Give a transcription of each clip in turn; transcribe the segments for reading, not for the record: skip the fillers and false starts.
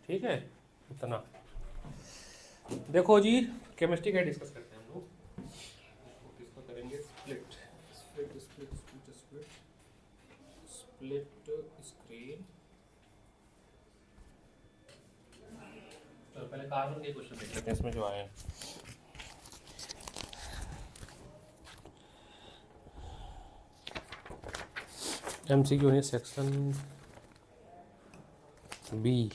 ठीक है, इतना। देखो जी, केमिस्ट्री का डिस्कस करते हैं हम लोग। इसको करेंगे split split split split split split screen. तो पहले कार्बन के क्वेश्चन देख लेते हैं इसमें जो आए हैं। MCQ नहीं, सेक्शन बी।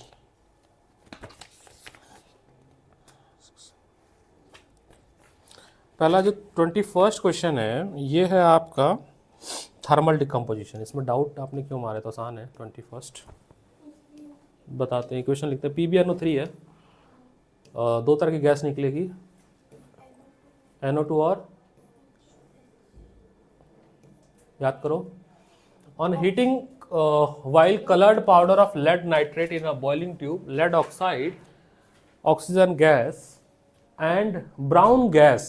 पहला जो 21st क्वेश्चन है ये है आपका थर्मल डिकम्पोजिशन। इसमें डाउट आपने क्यों मारे, तो आसान है। 21st बताते हैं, क्वेश्चन लिखते हैं। PbNO3 है, दो तरह की गैस निकलेगी, NO2 और, याद करो, on heating while colored powder of lead nitrate in a boiling tube, lead oxide, oxygen gas and brown gas,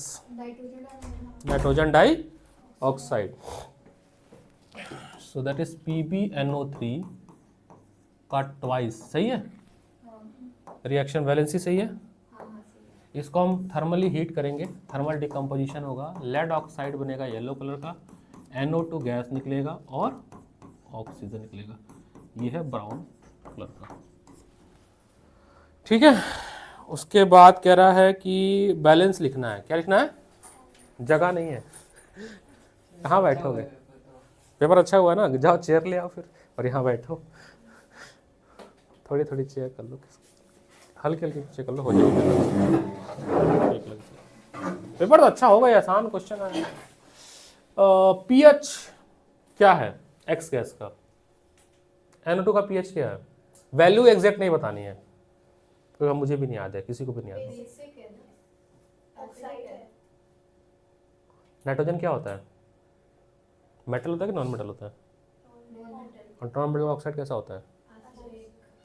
nitrogen dioxide, so that is PbNO3 का ट्वाइस। सही है, रिएक्शन वैलेंसी सही है। इसको हम थर्मली हीट करेंगे, थर्मल डिकम्पोजिशन होगा, lead oxide बनेगा येलो कलर का, NO2 गैस निकलेगा और ऑक्सीजन निकलेगा, ये है ब्राउन कलर का। ठीक है, उसके बाद कह रहा है कि बैलेंस लिखना है। क्या लिखना है? जगह नहीं है, कहाँ बैठोगे? पेपर अच्छा हुआ ना, जाओ चेयर ले आओ फिर और यहाँ बैठो। थोड़ी थोड़ी चेयर कर लो, हल्की हल्की चेयर कर लो, हो जाएगा। पेपर तो अच्छा होगा, आसान क्वेश्चन है। pH क्या है एक्स गैस का? NO2 का pH क्या है? वैल्यू एग्जैक्ट नहीं बतानी है, तो मुझे भी नहीं याद है, किसी को भी नहीं याद है। नाइट्रोजन क्या होता है? मेटल होता है कि नॉन मेटल होता है? और नॉन मेटल ऑक्साइड कैसा होता है?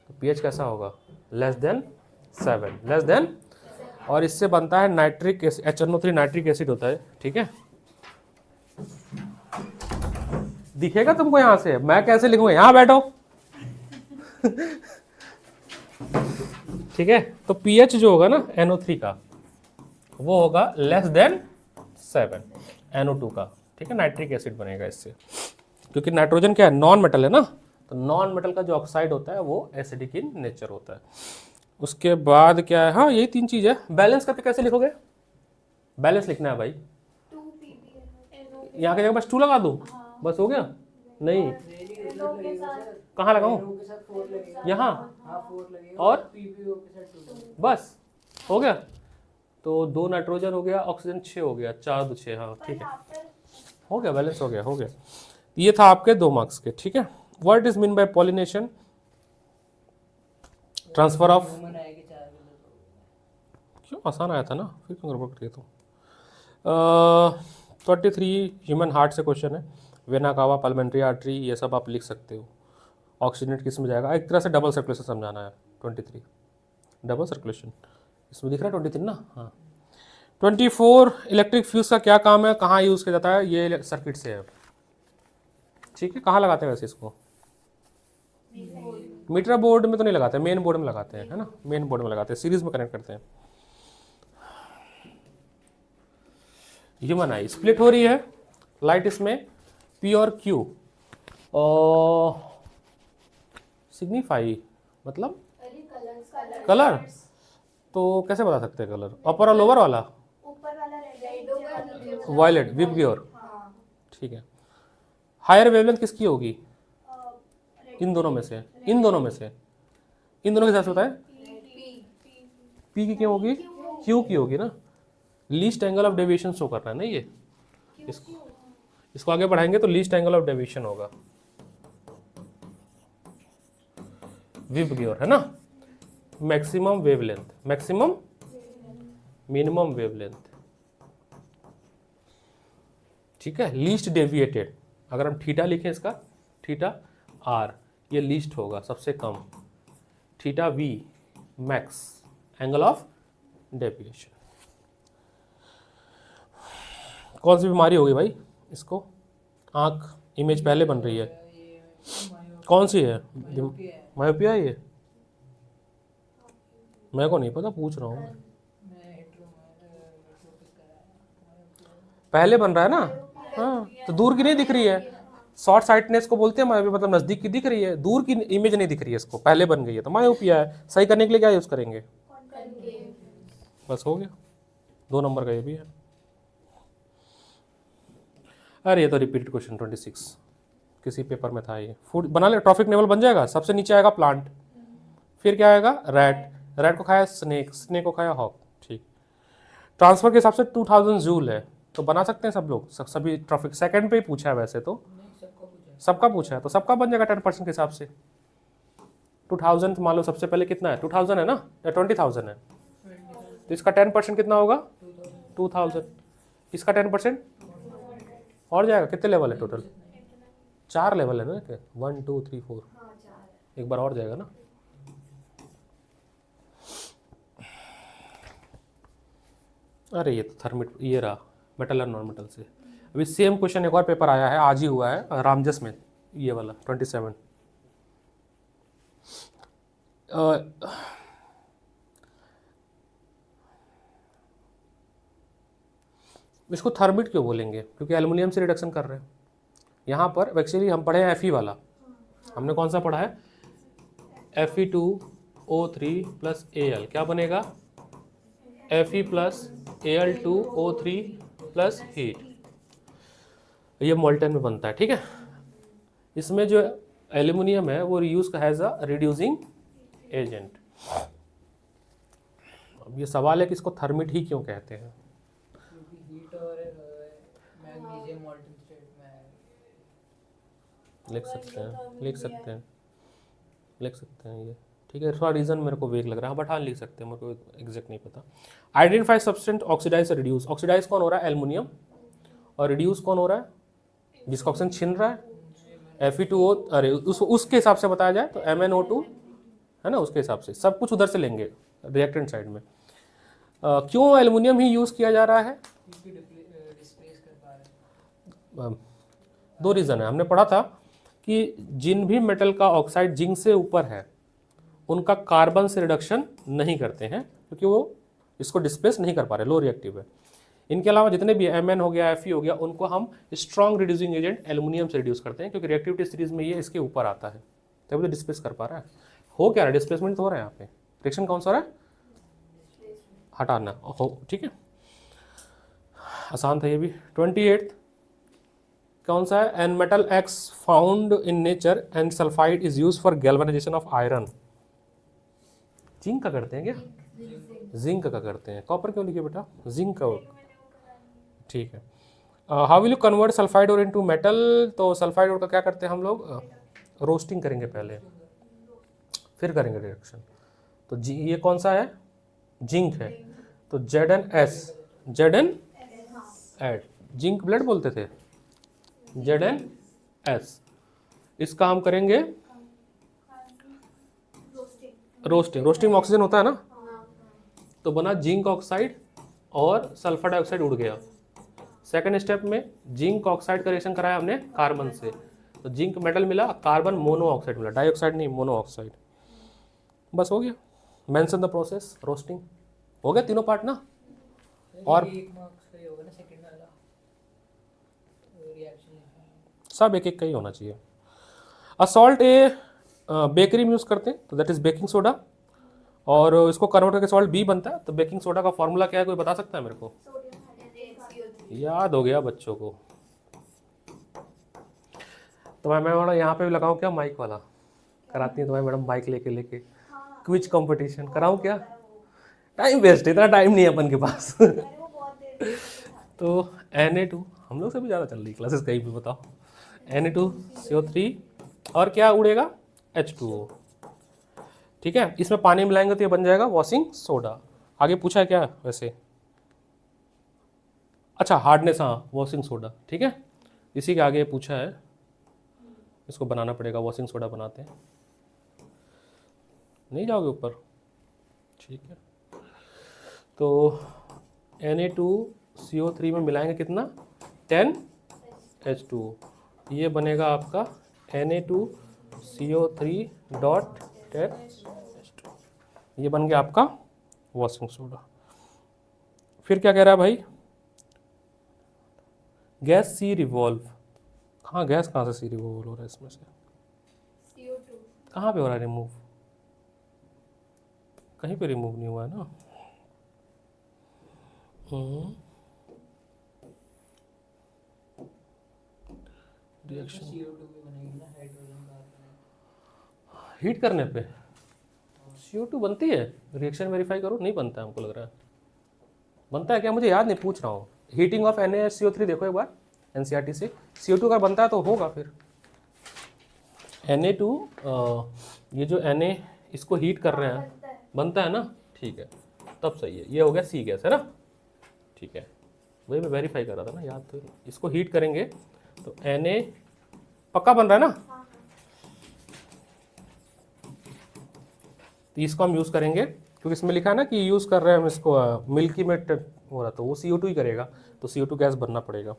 तो pH कैसा होगा? Less than 7, less than. और इससे बनता है nitric acid, HNO3 nitric acid होता है। ठीक है, दिखेगा तुमको यहां से, मैं कैसे लिखूंगा? यहां बैठो। ठीक है, तो pH जो होगा ना NO3 का, वो होगा लेस देन 7 NO2 का। ठीक है, नाइट्रिक एसिड बनेगा इससे, क्योंकि नाइट्रोजन क्या है? नॉन मेटल है ना, तो नॉन मेटल का जो ऑक्साइड होता है वो एसिडिक इन नेचर होता है। उसके बाद क्या है? हाँ, यही 3 चीज है। बैलेंस करके कैसे लिखोगे? बैलेंस लिखना है भाई, यहाँ की जगह बस 2 लगा दूं, बस हो गया? नहीं, कहाँ लगाऊं? यहाँ, और बस हो गया। तो 2 नाइट्रोजन हो गया, ऑक्सीजन 6 हो गया, 4 2 6। हाँ ठीक है, हो गया, बैलेंस हो गया, हो गया। ये था आपके 2 मार्क्स के। ठीक है, what is mean by pollination? Transfer of, क्यों आसान आया था ना, फिर क्यों गड़बड़ कर दिया? तो 23 ह्यूमन हार्ट से क्वेश्चन है। वेना कावा, पल्मेंट्री आर्टरी, ये सब आप लिख सकते हो। ऑक्सीजनेट किस में जाएगा? एक तरह से डबल सर्कुलेशन समझाना है। 23 डबल सर्कुलेशन, इसमें दिख रहा है 23 ना? हाँ। 24 इलेक्ट्रिक फ्यूज का क्या काम है, कहाँ यूज़ किया जाता है? ये सर्किट से है। ठीक है, कहाँ लगाते हैं वैसे इसको? मीटर बोर्ड में तो नहीं लगाते, मेन बोर्ड में लगाते हैं, है ना? मेन बोर्ड में लगाते हैं, सीरीज में कनेक्ट करते हैं। ह्यूमन आई स्प्लिट हो रही है, लाइट इसमें P और Q सिग्निफाई मतलब कलर। तो कैसे बता सकते हैं कलर? अपर और लोअर वाला? Violet, VIBGYOR. ठीक है, हायर वेवलेंथ किसकी होगी? इन दोनों में से, इन दोनों में से, इन दोनों के हिसाब से होता है। P की क्यों होगी? Q की होगी ना, least angle of deviation show कर रहा है ना ये। इसको आगे बढ़ाएंगे तो लीस्ट एंगल ऑफ डेविएशन होगा, विबग्योर, है ना? Maximum wavelength, maximum minimum wavelength. ठीक है, लीस्ट डेविएटेड, अगर हम थीटा लिखें इसका, थीटा R, ये लीस्ट होगा, सबसे कम। Theta V max angle of deviation. कौन सी बीमारी होगी भाई इसको? आँख इमेज पहले बन रही है, कौन सी है? मायोपिया है ये। मेरे को नहीं पता, पूछ रहा हूँ। पहले बन रहा है ना, हाँ, तो दूर की नहीं दिख रही है, शॉर्ट साइटनेस को बोलते हैं, मतलब नजदीक की दिख रही है, दूर की इमेज नहीं दिख रही है इसको, पहले बन गई है तो मायोपिया है। सही करने के लिए क्या यूज करेंगे? बस हो गया, 2 नंबर का ये भी है। अरे ये तो रिपीटेड क्वेश्चन 26 किसी पेपर में था ये। फूड बना ले, ट्रॉफिक लेवल बन जाएगा, सबसे नीचे आएगा प्लांट, फिर क्या आएगा? रैट, रैट को खाया स्नेक, स्नेक को खाया हॉक। ठीक, ट्रांसफर के हिसाब से 2000 जूल है, तो बना सकते हैं सब लोग, सभी ट्रॉफिक। सेकंड पे ही पूछा है वैसे तो, सबका पूछा है तो सबका बन जाएगा 10% के हिसाब से। 2000 मान लो, सबसे पहले कितना है? 2000 है ना, या 20,000 है, तो इसका 10% कितना होगा? 2000। इसका 10% और जाएगा, कितने लेवल है टोटल? 4 लेवल है ना, 1 2 3 4, एक बार और जाएगा ना। अरे ये तो थर्मिट, ये रहा मेटल और नॉन मेटल से। अभी सेम क्वेश्चन एक और पेपर आया है, आज ही हुआ है, रामजस में, ये वाला 27। इसको थर्मिट क्यों बोलेंगे? क्योंकि एल्युमिनियम से रिडक्शन कर रहे हैं। यहाँ पर एक्चुअली हम पढ़े हैं Fe वाला, हमने कौन सा पढ़ा है? Fe2O3 प्लस Al, क्या बनेगा? Fe plus Al2O3 plus heat, ये मोल्टेन में बनता है, ठीक है। इसमें जो एल्युमिनियम है वो use has a reducing agent. अब ये सवाल है कि इसको थर्मिट ही क्यों कहते हैं? हीट और मैग्नीशियम मोल्टन स्टेट में है। लिख सकते हैं, लिख सकते हैं, लिख सकते हैं ये, ठीक है। थोड़ा रीजन मेरे को वेग लग रहा है, बट हाँ लिख सकते हैं, मेरे को एग्जैक्ट नहीं पता। Identify substance oxidize reduce, oxidize कौन हो रहा है? एल्युमिनियम, और रिड्यूस कौन हो रहा है? जिसका ऑक्सीजन छिन रहा है, Fe2O, अरे उसके हिसाब से बताया जाए तो MnO2 है ना, उसके हिसाब से सब कुछ उधर से लेंगे रिएक्टेंट साइड में। क्यों एल्युमिनियम ही यूज किया जा रहा है? डिस्प्लेस कर पा रहे हैं। 2 रीजन है, हमने पढ़ा था कि जिन भी मेटल का ऑक्साइड जिंक से ऊपर है उनका कार्बन से रिडक्शन नहीं करते हैं, क्योंकि वो इसको डिस्प्लेस नहीं कर पा रहे, लो रिएक्टिव है। इनके अलावा जितने भी Mn हो गया, Fe हो गया, उनको हम स्ट्रॉन्ग रिड्यूसिंग एजेंट एल्युमिनियम से रिड्यूस करते हैं, क्योंकि रिएक्टिविटी सीरीज में ये इसके ऊपर आता है, तभी तो डिस्प्लेस कर पा रहा है। हो क्या रहा है? डिस्प्लेसमेंट तो हो रहा है यहाँ पे। रिएक्शन कौन सा हो रहा है? हटाना हो, ठीक है, आसान था ये भी। 28 कौन सा है? An metal X found in nature and sulphide is use for galvanization of iron. Zinc का करते हैं क्या? जिंक का करते हैं, कॉपर क्यों लिखे बेटा? जिंक का, ठीक है। How will you convert sulphide ore into metal? तो सल्फाइड ओर का क्या करते हैं हम लोग? रोस्टिंग करेंगे पहले, फिर करेंगे रिएक्शन। तो ये कौन सा है? जिंक है, तो ZnS, ZnS, जिंक ब्लेड बोलते थे, ZnS। इसका हम करेंगे रोस्टिंग। रोस्टिंग में ऑक्सीजन होता है ना, तो बना जिंक ऑक्साइड और सल्फर डाइऑक्साइड उड़ गया। सेकंड स्टेप में जिंक ऑक्साइड का रिएक्शन कराया हमने कार्बन से, तो जिंक मेटल मिला, कार्बन मोनोऑक्साइड मिला, डाइऑक्साइड नहीं, मोनोऑक्साइड। बस हो गया, मेंशन द प्रोसेस, रोस्टिंग हो गया, तीनों पार्ट ना। और एक मार्क्स का ही होगा ना सेकंड वाला रिएक्शन, सब एक एक का ही होना चाहिए। असॉल्ट ए बेकरी में यूज़ करते हैं, तो दैट इज बेकिंग सोडा, और इसको कन्वर्ट करके सॉल्ट बी बनता है। तो बेकिंग सोडा का फॉर्मूला क्या है, कोई बता सकता है मेरे को? याद हो गया बच्चों को। तो मैं मैडम यहाँ पे भी लगाऊं क्या माइक वाला? कराती है तुम्हारी मैडम माइक लेके लेके क्विज कंपटीशन कराऊं क्या? टाइम वेस्ट है, इतना टाइम नहीं है अपन के पास। तो Na2, हम लोग से भी ज़्यादा चल रही क्लासेस कहीं भी, बताओ। Na2CO3 और क्या उड़ेगा? H2O, ठीक है। इसमें पानी मिलाएंगे तो ये बन जाएगा वॉशिंग सोडा। आगे पूछा है क्या वैसे? अच्छा हार्डनेस, हाँ वॉशिंग सोडा, ठीक है। इसी के आगे पूछा है, इसको बनाना पड़ेगा, वॉशिंग सोडा बनाते हैं। नहीं जाओगे ऊपर, ठीक है। तो Na2CO3 में मिलाएंगे कितना? 10H2O, ये बनेगा आपका Na2CO3 डॉट 10H2। ये बन गया आपका वॉशिंग सोडा। फिर क्या कह रहा है भाई, गैस सी रिवॉल्व। हाँ, गैस कहाँ से सी रिवॉल्व हो रहा है इसमें से? CO2। कहाँ पे हो रहा है रिमूव? कहीं पे रिमूव नहीं हुआ है ना। रिएक्शन CO2 भी बनेगी ना, हाइड्रोजन कार्बन। हीट करने पे CO2 बनती है? रिएक्शन वेरीफाई करो, नहीं बनता है हमको लग रहा है। बनता है क्या, मुझे याद नहीं, पूछ रहा हूँ। हीटिंग ऑफ NaCO3 देखो एक बार NCERT से। CO2 अगर बनता है तो होगा फिर। Na2 ये जो Na इसको हीट कर रहे हैं, बनता है ना, ठीक है, तब सही है। ये हो गया सी गैस है ना, ठीक है, वही मैं वेरीफाई कर रहा था ना, याद तो। इसको हीट करेंगे तो Na पक्का बन रहा है ना, तो इसको हम यूज़ करेंगे क्योंकि इसमें लिखा है ना कि यूज़ कर रहे हैं हम इसको मिल्की में हो रहा, तो वो CO2 ही करेगा, तो CO2 गैस बनना पड़ेगा।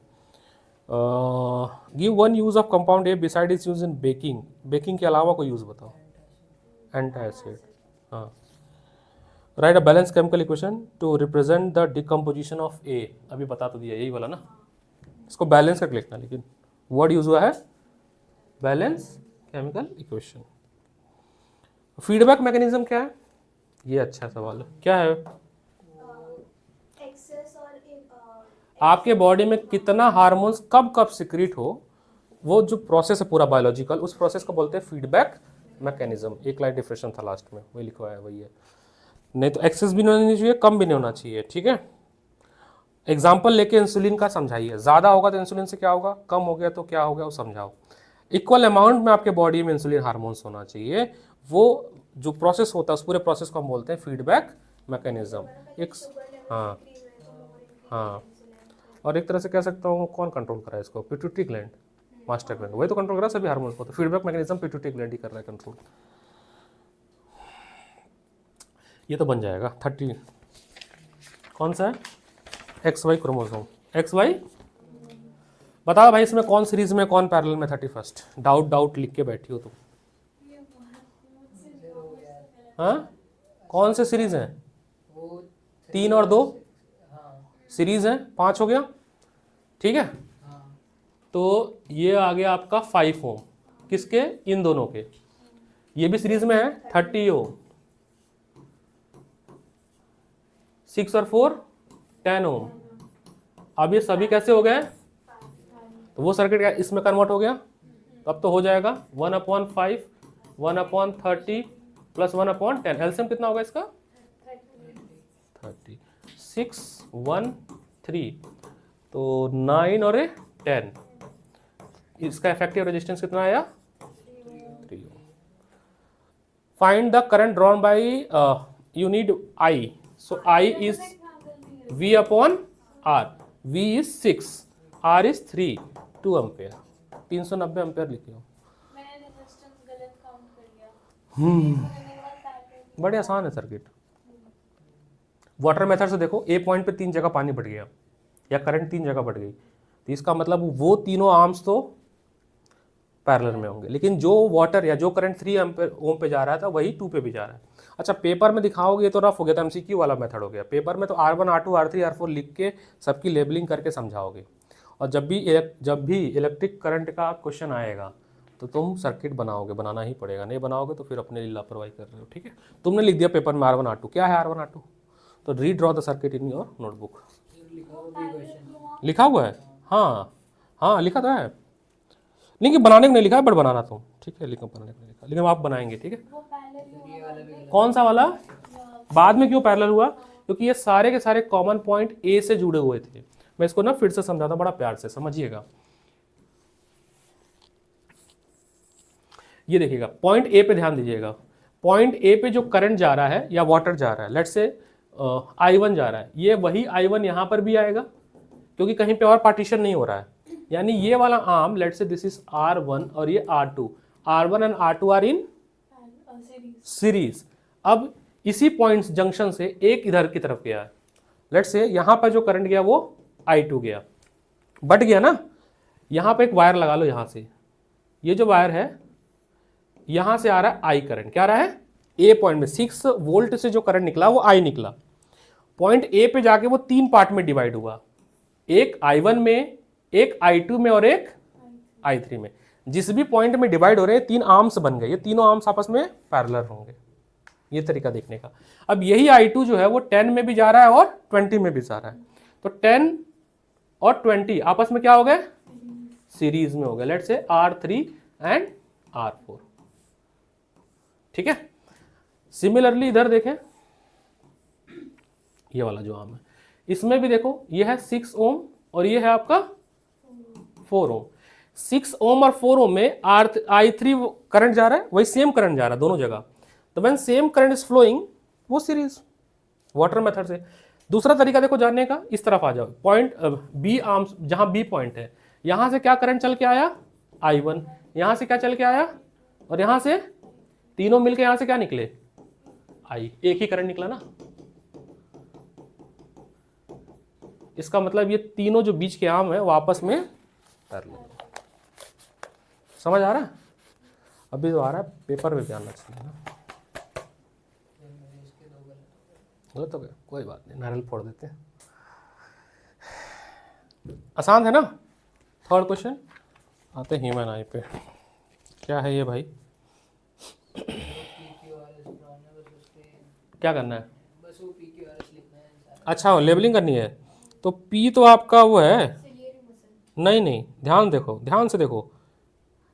Give one use of compound a beside is use in baking. Baking के अलावा कोई यूज़ बताओ। एंटासिड, हाँ। Write a balance chemical equation to represent the decomposition of a. अभी बता तो दिया, यही वाला ना, इसको बैलेंस करके लिखना, लेकिन वर्ड यूज हुआ है balance chemical equation. Feedback mechanism क्या है, ये अच्छा सवाल है, क्या है? एक्सेस और आपके बॉडी में कितना हार्मोन्स कब कब सिक्रीट हो, वो जो प्रोसेस है पूरा बायोलॉजिकल, उस प्रोसेस को बोलते हैं फीडबैक मैकेनिज्म। एक लाइन डिफरेंशन था लास्ट में, वही लिखा है, वही है। नहीं तो एक्सेस भी नहीं होना चाहिए, कम भी नहीं होना चाहिए, ठीक है। एग्जाम्पल लेके इंसुलिन का समझाइए, ज़्यादा होगा तो इंसुलिन से क्या होगा, कम हो गया तो क्या हो गया, वो समझाओ। इक्वल अमाउंट में आपके बॉडी में इंसुलिन हार्मोन्स होना चाहिए। वो जो प्रोसेस होता है उस पूरे प्रोसेस को हम बोलते हैं फीडबैक मैकेनिज्म। एक, हाँ हाँ, और एक तरह से कह सकता हूँ कौन कंट्रोल कर रहा है इसको, पिट्यूटरी ग्लैंड, मास्टर ग्लैंड, वही तो कंट्रोल कर रहा है सभी हार्मोन्स को। तो फीडबैक मैकेनिज्म पिट्यूटरी ग्लैंड ही कर रहा है कंट्रोल। ये तो बन जाएगा 30, कौन सा है, XY क्रोमोसोम। XY बताओ भाई, इसमें कौन सीरीज में कौन पैरेलल में 31st? डाउट लिख के बैठी हो तुम। हाँ, कौन से सीरीज हैं? वो 3 और 2 हाँ सीरीज हैं, 5 हो गया, ठीक है। हाँ। तो ये आ गया आपका 5 ओम, किसके, इन दोनों के। ये भी सीरीज में है 30 ओम, 6 और 4 10 ओम। अब ये सभी कैसे हो गए, तो वो सर्किट इसमें कन्वर्ट हो गया, तो अब तो हो जाएगा 1/5 1/30 प्लस 1/10। एलसीएम कितना होगा इसका, 30, 6 1 3, तो 9 और 10। इसका इफेक्टिव रेजिस्टेंस कितना आया, 3 ohm. Find the current drawn by, you need I, so I is V/R, V is 6, R is 3, 2 ampere, 390 ampere लिखे हो। मैंने रेजिस्टेंस गलत काउंट कर लिया। बड़े आसान है सर्किट। वाटर मेथड से देखो, ए पॉइंट पे 3 जगह पानी बढ़ गया या करंट 3 जगह बढ़ गई, तो इसका मतलब वो तीनों आर्म्स तो पैरेलल में होंगे, लेकिन जो वाटर या जो करंट 3 एम्पेयर ओम पे जा रहा था वही 2 पे भी जा रहा है। अच्छा, पेपर में दिखाओगे तो रफ हो गया, तो MCQ वाला मेथड हो गया। पेपर में तो R1 R2 R3 R4 लिख के सबकी लेबलिंग करके समझाओगे, और जब भी इलेक्ट्रिक करंट का क्वेश्चन आएगा तो तुम सर्किट बनाओगे, बनाना ही पड़ेगा, नहीं बनाओगे तो फिर अपने लिए लापरवाही कर रहे हो, ठीक है। तुमने लिख दिया पेपर में R1 R2, क्या है R1 R2, तो redraw the circuit in your notebook. लिखा हुआ है, हाँ हाँ लिखा तो है, लेकिन बनाने को नहीं लिखा है, बट बनाना तुम, ठीक है, लिखा बनाने को नहीं लिखा, लेकिन आप बनाएंगे, ठीक है। ये वाला भी कौन सा वाला, बाद में क्यों पैरेलल हुआ, क्योंकि ये सारे के सारे कॉमन पॉइंट ए से जुड़े हुए थे। मैं इसको ना फिर से समझाता हूं, बड़ा प्यार से समझिएगा। ये देखिएगा, पॉइंट ए पे ध्यान दीजिएगा। पॉइंट ए पे जो करंट जा रहा है या वाटर जा रहा है, लेट्स से I1 जा रहा है, ये वही I1 यहां पर भी आएगा, क्योंकि कहीं पे और पार्टीशन नहीं हो रहा है। यानी ये वाला arm, let's say this is R1 और ये R2, R1 and R2 are in series. अब इसी पॉइंट जंक्शन से एक इधर की तरफ गया है, लेट्स से यहां पर जो करंट गया वो I2 गया, बट गया ना। यहां पे एक वायर लगा लो, यहां से ये जो वायर है, यहां से आ रहा है I करंट, क्या आ रहा है ए पॉइंट में 6 वोल्ट से जो करंट निकला वो आई निकला, पॉइंट ए पे जाके वो 3 पार्ट में डिवाइड हुआ, एक I1 में, एक I2 में और एक I3 में। जिस भी पॉइंट में डिवाइड हो रहे हैं 3 आर्म्स बन गए, ये तीनों आर्म्स आपस में पैरेलल होंगे, ये तरीका देखने का। अब यही I2 जो है वो 10 में भी जा रहा है और 20 में भी जा रहा है, तो 10 और 20 आपस में क्या हो गए, सीरीज में हो गए, let's say R3 and R4। ठीक है, सिमिलरली इधर देखें, ये वाला जो आर्म है इसमें भी देखो, ये है 6 ओम और ये है आपका 4 ओम। 6 ओम और 4 ओम में I3 करंट जा रहा है, वही सेम करंट जा रहा है दोनों जगह, तो when same current is flowing वो सीरीज वाटर मेथड से। दूसरा तरीका देखो जानने का, इस तरफ आ जाओ, पॉइंट बी आर्म्स, जहां बी पॉइंट है, यहां से क्या करंट चल के आया I1, यहां से क्या चल के आया, और यहां से तीनों मिलके यहां से क्या निकले I, एक ही करंट निकला ना। इसका मतलब ये तीनों जो बीच के आर्म है वो आपस में पैरेलल। समझ आ रहा है? अभी तो आ रहा है, पेपर में ध्यान रखना ना। गलत हो गया, कोई बात नहीं, नारियल फोड़ देते हैं। आसान है ना। थर्ड क्वेश्चन आते हैं ह्यूमन आई पे। क्या है ये भाई, क्या करना है? बस वो PQRS लिखना है। अच्छा, लेबलिंग करनी है, तो पी तो आपका वो है, सिलियरी मसल। नहीं नहीं, ध्यान देखो, ध्यान से देखो,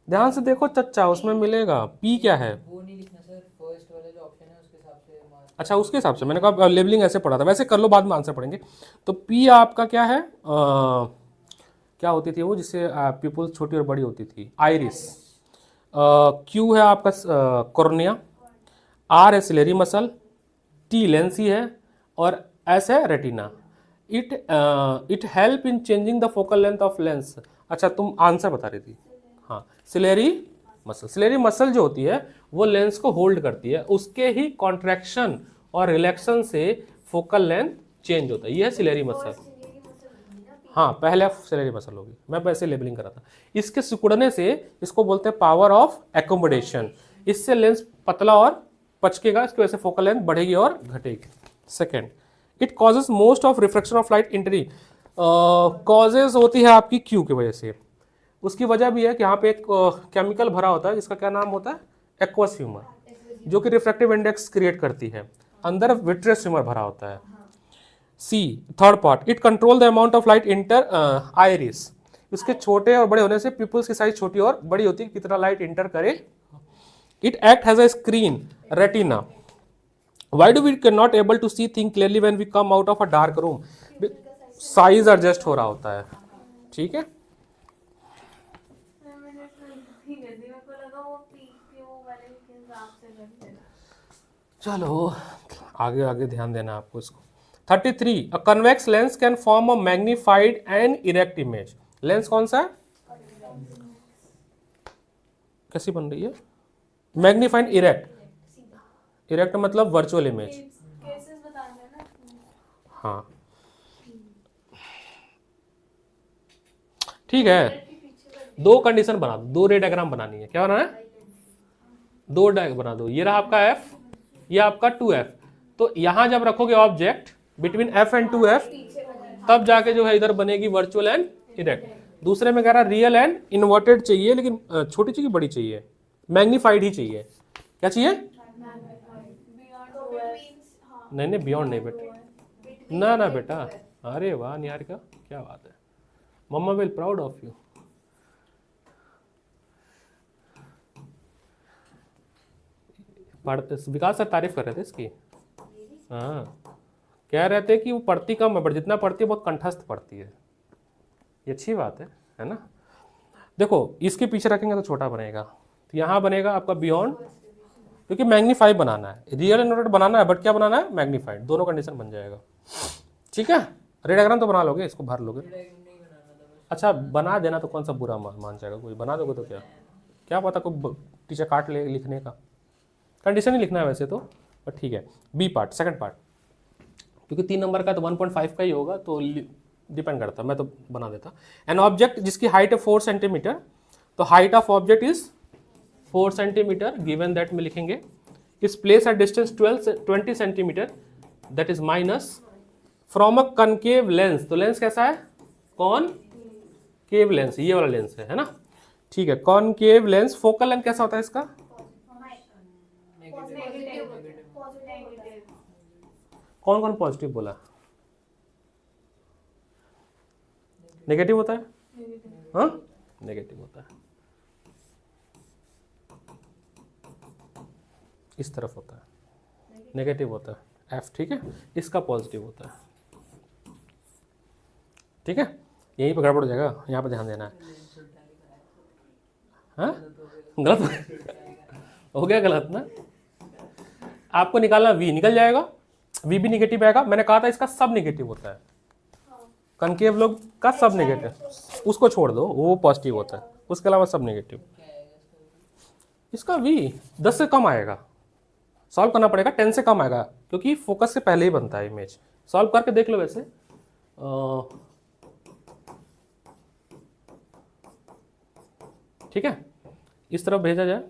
ध्यान से देखो चच्चा, उसमें मिलेगा पी क्या है। वो नहीं लिखना सर, फर्स्ट वाला जो ऑप्शन है उसके हिसाब से मार्क। अच्छा, उसके हिसाब से मैंने कहा लेबलिंग ऐसे पढ़ा था, वैसे कर लो, बाद में आंसर पढ़ेंगे। तो पी आपका क्या है, क्या होती थी वो जिससे पीपल्स छोटी और बड़ी होती थी, आइरिस। क्यू है आपका कॉर्निया, आर है सिलेरी मसल, टी लेंसी है, और एस है retina. It help in changing the focal length of lens. अच्छा, तुम आंसर बता रही थी, हाँ, सिलेरी मसल। सिलेरी मसल जो होती है वो लेंस को होल्ड करती है, उसके ही कॉन्ट्रैक्शन और रिलैक्शन से फोकल लेंथ चेंज होता है, ये है सिलेरी मसल। सिलियरी मसल होगी ना पी। हाँ, पहले सिलेरी मसल होगी, मैं वैसे लेबलिंग करा था। इसके सिकुड़ने से इसको बोलते हैं पावर ऑफ एकोमोडेशन, इससे लेंस पतला और पचकेगा, इसकी वजह से फोकल लेंथ बढ़ेगी और घटेगी। Second, it causes most of reflection of light entry. Causes होती है आपकी क्यू की वजह से। उसकी वजह भी है कि यहाँ पे एक केमिकल भरा होता है जिसका क्या नाम होता है, एक्वस ह्यूमर, जो कि रिफ्रैक्टिव इंडेक्स क्रिएट करती है, अंदर विट्रियस ह्यूमर भरा होता है। C, third part, it control the amount of light enter iris. उसके छोटे और बड़े होने से पीपल्स की साइज छोटी और बड़ी होती है, कितना लाइट इंटर करे। It act has a screen, retina. Why do we cannot able to see things clearly when we come out of a dark room? Size adjust हो रहा होता है, ठीक है। मैंने ठीक है, मेरे को लगा वो पी के वो वाले के हिसाब से करते हैं। चलो आगे आगे ध्यान देना आपको इसको। 33, अ convex lens can form a magnified and erect image. Lens कौन सा है, कैसी बन रही है, मैग्नीफाइड इरेक्ट। इरेक्ट मतलब वर्चुअल इमेज, केसेस बताना है ना। हाँ ठीक है। दो कंडीशन बना दो, दो रे डायग्राम बनानी है। क्या बनाना है, दो डायग्राम बना दो। ये रहा आपका F, ये आपका 2F। तो यहां जब रखोगे object between F and 2F, तब जाके जो है इधर बनेगी वर्चुअल एंड इरेक्ट। दूसरे में कह रहा रियल एंड इन्वर्टेड चाहिए, लेकिन छोटी चाहिए बड़ी चाहिए, मैग्नीफाइड ही चाहिए। क्या चाहिए, नहीं नहीं बियॉन्ड नहीं बेटा, ना ना बेटा। अरे वाह निहारिका, क्या बात है, मम्मा विल प्राउड ऑफ यू। पढ़ते विकास सर तारीफ कर रहे थे इसकी, हाँ, कह रहे थे कि वो पढ़ती कम है, बट जितना पढ़ती है बहुत कंठस्थ पढ़ती है, ये अच्छी बात है ना। देखो इसके पीछे रखेंगे तो छोटा बनेगा, तो यहाँ बनेगा आपका बियॉन्ड, क्योंकि मैग्नीफाइड बनाना है, रियल एंड नोटेड बनाना है, बट क्या बनाना है, मैग्नीफाइड, दोनों कंडीशन बन जाएगा। ठीक है, रे डायग्राम तो बना लोगे, इसको भर लोगे। अच्छा बना देना तो कौन सा बुरा मान जाएगा कोई, बना दोगे तो क्या क्या पता कोई टीचर काट ले लिखने का, कंडीशन ही लिखना है वैसे तो, बट ठीक है। बी पार्ट, सेकंड पार्ट, क्योंकि 3 नंबर का तो 1.5 का ही होगा, तो डिपेंड करता, मैं तो बना देता। एन ऑब्जेक्ट जिसकी हाइट है 4 सेंटीमीटर, तो height of object is 4 centimetre, given that में लिखेंगे is place at distance 20 centimetre, that is minus from a concave lens. तो लेंस कैसा है? कॉनकेव लेंस, ये वाला लेंस है ना? ठीक है, कॉनकेव लेंस। फोकल लेंथ कैसा होता है इसका? कौन कौन पॉजिटिव बोला? नेगेटिव होता है? हाँ, नेगेटिव होता है। इस तरफ होता है, नेगेटिव होता है एफ, ठीक है। इसका पॉजिटिव होता है, ठीक है। यहीं पर गड़बड़ हो जाएगा, यहाँ पर ध्यान देना है। हाँ, गलत हो गया, गलत ना। आपको निकालना वी, निकल जाएगा, वी भी निगेटिव आएगा। मैंने कहा था इसका सब निगेटिव होता है, कनकेव लोग का सब नेगेटिव, उसको छोड़ दो, वो पॉजिटिव होता है, उसके अलावा सब नेगेटिव। इसका v 10 से कम आएगा, सॉल्व करना पड़ेगा, 10 से कम आएगा, क्योंकि फोकस से पहले ही बनता है इमेज। सॉल्व करके देख लो। वैसे ठीक है, इस तरफ भेजा जाए।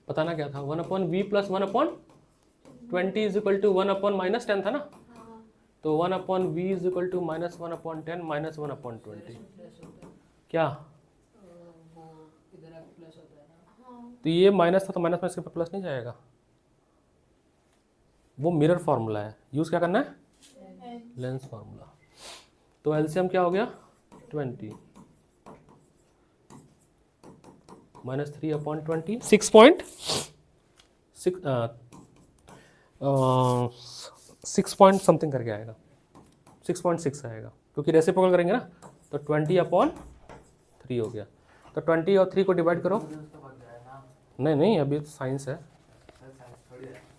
बताना क्या था? 1/v + 1/20 इज इक्वल टू 1/-10 था ना? तो 1/v इज इक्वल टू -1/10 -1/20। क्या? तो ये माइनस था, तो माइनस में इसके प्लस नहीं जाएगा, वो मिरर फॉर्मूला है। यूज क्या करना है? Lens formula. तो एलसीएम क्या हो गया? 20 -3/20 6 पॉइंट समथिंग करके आएगा, 6.6 आएगा, क्योंकि रेसिप्रोकल करेंगे ना। तो 20/3 हो गया। तो 20 और 3 को डिवाइड करो। नहीं नहीं, अभी तो साइंस है,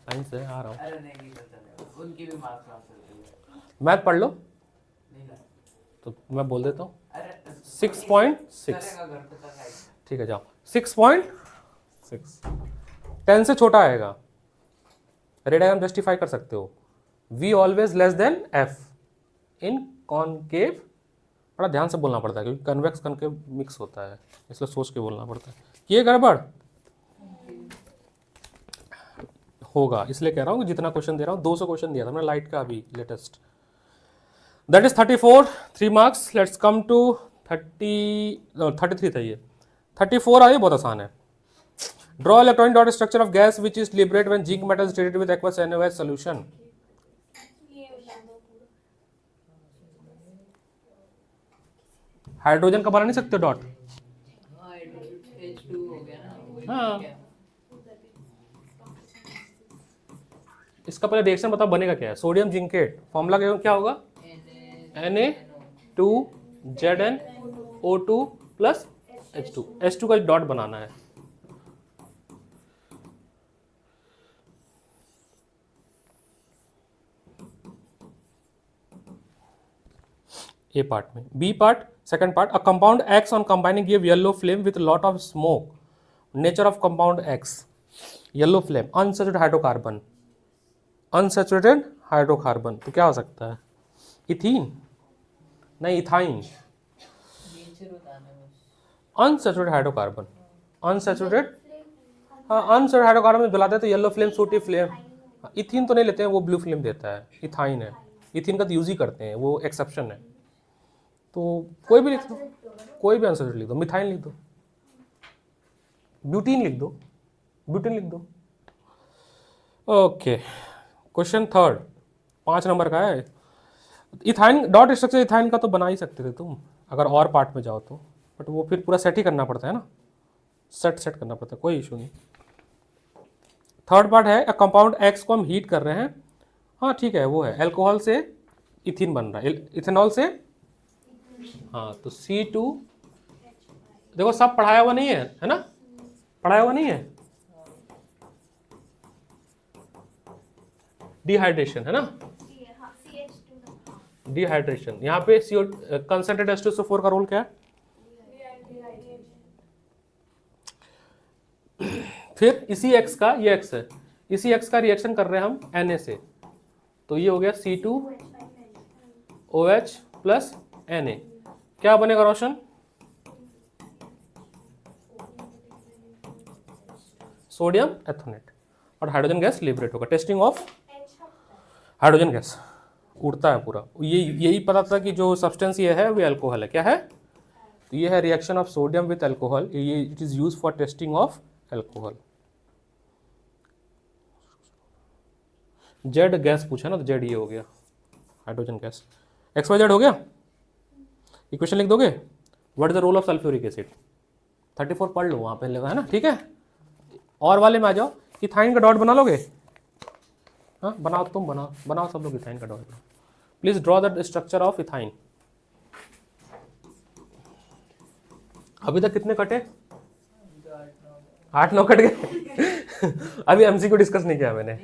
साइंस है, आ रहा हूँ। उनकी भी मार्क्स मैथ पढ़ लो, तो मैं बोल देता हूँ 6.6। ठीक है, जाओ 6.6। 10 से छोटा आएगा, रेड डायग्राम जस्टिफाई कर सकते हो। v always less than f इन कॉनकेव। बड़ा ध्यान से बोलना पड़ता है, क्योंकि कन्वेक्स कॉनकेव मिक्स होता है, इसलिए सोच के बोलना पड़ता है। ये गड़बड़ होगा, इसलिए कह रहा हूँ कि जितना क्वेश्चन दे रहा हूँ, 200 क्वेश्चन दिया था मैंने लाइट का अभी latest, that is 34 3 marks. Let's come to 33 था ये, 34 आए, बहुत आसान है। Draw electronic dot structure of gas which is liberate when zinc metal is treated with aqueous NaOH solution. Hydrogen का बना नहीं सकते डॉट? H2 हो गया ना। हाँ, इसका पहले रिएक्शन बताओ, बनेगा क्या है? सोडियम जिंकेट, फॉर्मूला क्या होगा? Na2ZnO2 + H2। H2 का डॉट बनाना है। ए पार्ट में। B part, second part, a compound X on combining give yellow flame with lot of smoke. Nature of compound X, yellow flame, unsaturated hydrocarbon, unsaturated hydrocarbon. तो क्या हो सकता है? Ethene? नहीं, इथाइन। अनसैचुरेटेड हाइड्रोकार्बन, अनसैचुरेटेड, हाँ, unsaturated hydrocarbon में जलाते हैं तो yellow flame, sooty flame. Ethene तो नहीं लेते हैं, वो ब्लू फ्लेम देता है, इथाइन है। इथीन का तो यूज ही करते हैं, वो एक्सेप्शन है। तो कोई भी लिख दो, कोई भी अनसैचुरेटेड लिख दो, मिथाइन लिख दो, ब्यूटीन लिख दो, ब्यूटीन लिख दो। ओके, क्वेश्चन थर्ड, 5 नंबर का है। इथाइन डॉट स्ट्रक्चर, इथाइन का तो बना ही सकते थे तुम अगर और पार्ट में जाओ तो, बट वो फिर पूरा सेट ही करना पड़ता है ना, सेट करना पड़ता है, कोई इशू नहीं। थर्ड पार्ट है, कंपाउंड एक्स को हम हीट कर रहे हैं। हाँ ठीक है, वो है अल्कोहल से इथिन बन रहा है, इथेनॉल से। हाँ, तो C2, देखो सब पढ़ाया हुआ नहीं है ना? पढ़ाया हुआ नहीं है। डिहाइड्रेशन है ना, डिहाइड्रेशन। यहाँ पे CO कंसंट्रेट H2SO4 का रोल क्या है? फिर इसी X का, ये X है, इसी X का रिएक्शन कर रहे हैं हम Na से, तो ये हो गया C2OH + Na। क्या बनेगा रोशन? सोडियम एथोनेट, और हाइड्रोजन गैस लिबरेट होगा। टेस्टिंग ऑफ हाइड्रोजन गैस उड़ता है पूरा। यही पता था कि जो सब्सटेंस ये है वो अल्कोहल है। क्या है? तो ये है reaction of sodium with alcohol, ये it is use for testing of alcohol. Z gas पूछा ना, तो जेड ये हो गया hydrogen gas. X Y Z हो गया। इक्वेशन लिख दोगे, what is the role of sulphuric acid? 34 पढ़ लो, वहाँ पे लगा है ना, ठीक है। और वाले में आ जाओ, इथाइन का डॉट बना लोगे? हाँ बनाओ, तुम बनाओ सब लोग इथाइन का dot. Please draw the structure of ethyne. अभी तक कितने कटे? 8-9 कट गए। अभी एमसी को डिस्कस नहीं किया मैंने,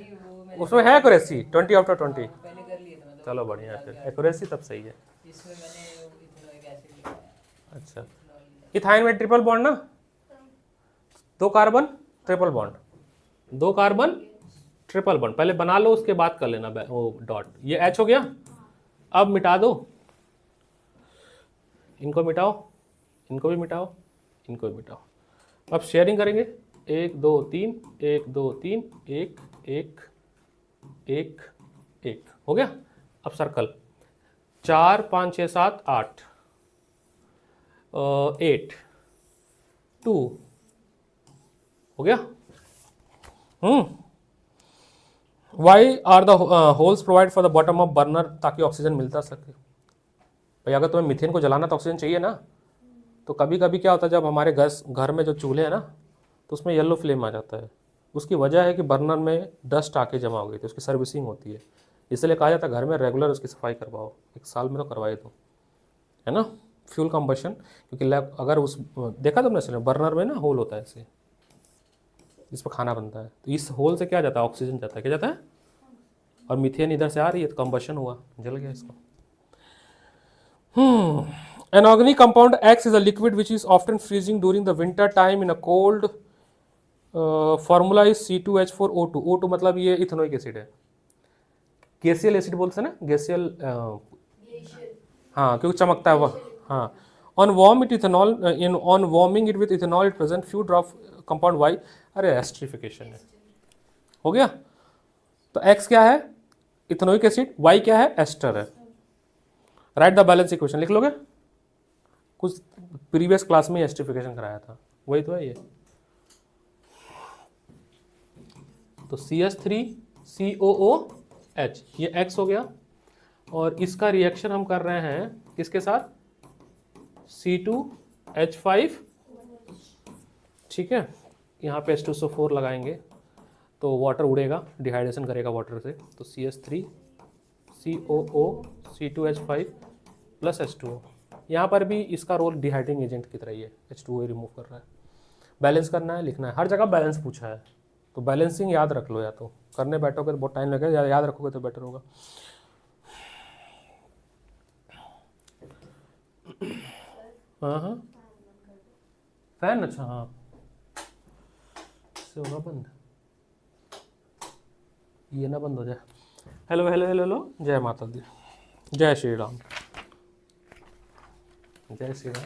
उसमें है एक्यूरेसी 20 आउट ऑफ 20। पहले कर लिए थे मतलब। चलो बढ़िया है, फिर एक्यूरेसी तब सही है। इसमें मैंने इथेनॉइक एसिड लिखा है। अच्छा, इथाइन में ट्रिपल बॉन्ड ना, 2 carbon triple bond, 2 carbon triple bond. पहले बना लो, उसके बाद कर लेना वो डॉट। ये एच हो गया। अब मिटा दो, इनको मिटाओ, इनको भी मिटाओ, इनको भी मिटाओ। अब शेयरिंग करेंगे, 1 2 3 1 2 3 1 1 1 1 हो गया। अब सर्कल 4 5 6 7 8 8 2 हो गया। Why are the holes provide for the bottom of burner, ताकि ऑक्सीजन मिलता सके। भाई अगर तुम्हें मीथेन को जलाना तो ऑक्सीजन चाहिए ना, तो कभी कभी क्या होता है, जब हमारे गैस घर में जो चूल्हे हैं ना, तो उसमें येलो फ्लेम आ जाता है। उसकी वजह है कि बर्नर में डस्ट आके जमा हो गई थी, उसकी सर्विसिंग होती है। इसलिए कहा जाता है घर में रेगुलर उसकी सफाई करवाओ, 1 साल में तो करवाए दो, है ना। फ्यूल कंबशन, क्योंकि लैब अगर उस देखा तुमने सिलेंडर बर्नर में ना होल होता है ऐसे, इस पर खाना बनता है, तो इस होल से क्या जाता है? ऑक्सीजन जाता है। क्या जाता है? और मीथेन इधर से आ रही है, तो कंबशन हुआ, जल गया इसको। An organic compound X is a liquid which is often freezing during the winter time in a cold. Formula is C2H4O2। O2 मतलब ये इथेनोइक एसिड है। गैसियल एसिड बोलते हैं ना, गैसियल। हाँ, क्योंकि चमकता है वह। हाँ, on warm it ethanol, in on warming it with ethanol it present few drop compound Y. अरे एस्ट्रिफिकेशन है, हो गया। तो X क्या है? Ethanoic acid. Y क्या है? एस्टर है। राइट द बैलेंस इक्वेशन लिख लोगे, कुछ प्रीवियस क्लास में एस्ट्रिफिकेशन कराया था, वही तो है ये। तो CH3COOH, ये X हो गया। और इसका रिएक्शन हम कर रहे हैं किसके साथ? C2H5, ठीक है। यहाँ पे H2SO4 लगाएंगे तो वाटर उड़ेगा, डिहाइड्रेशन करेगा वाटर से। तो CH3COO C2H5 प्लस H2O। यहाँ पर भी इसका रोल डिहाइड्रेटिंग एजेंट की तरह ही है, H2O रिमूव कर रहा है। बैलेंस करना है, लिखना है, हर जगह बैलेंस पूछा है, तो बैलेंसिंग याद रख लो, या तो करने बैठोगे तो बहुत टाइम लगेगा, याद रखोगे तो बेटर होगा। हाँ फैन, अच्छा हाँ, इससे होगा बंद, ये ना बंद हो जाए। हेलो हेलो हेलो हेलो, जय माता दी, जय श्री राम, जय श्री राम।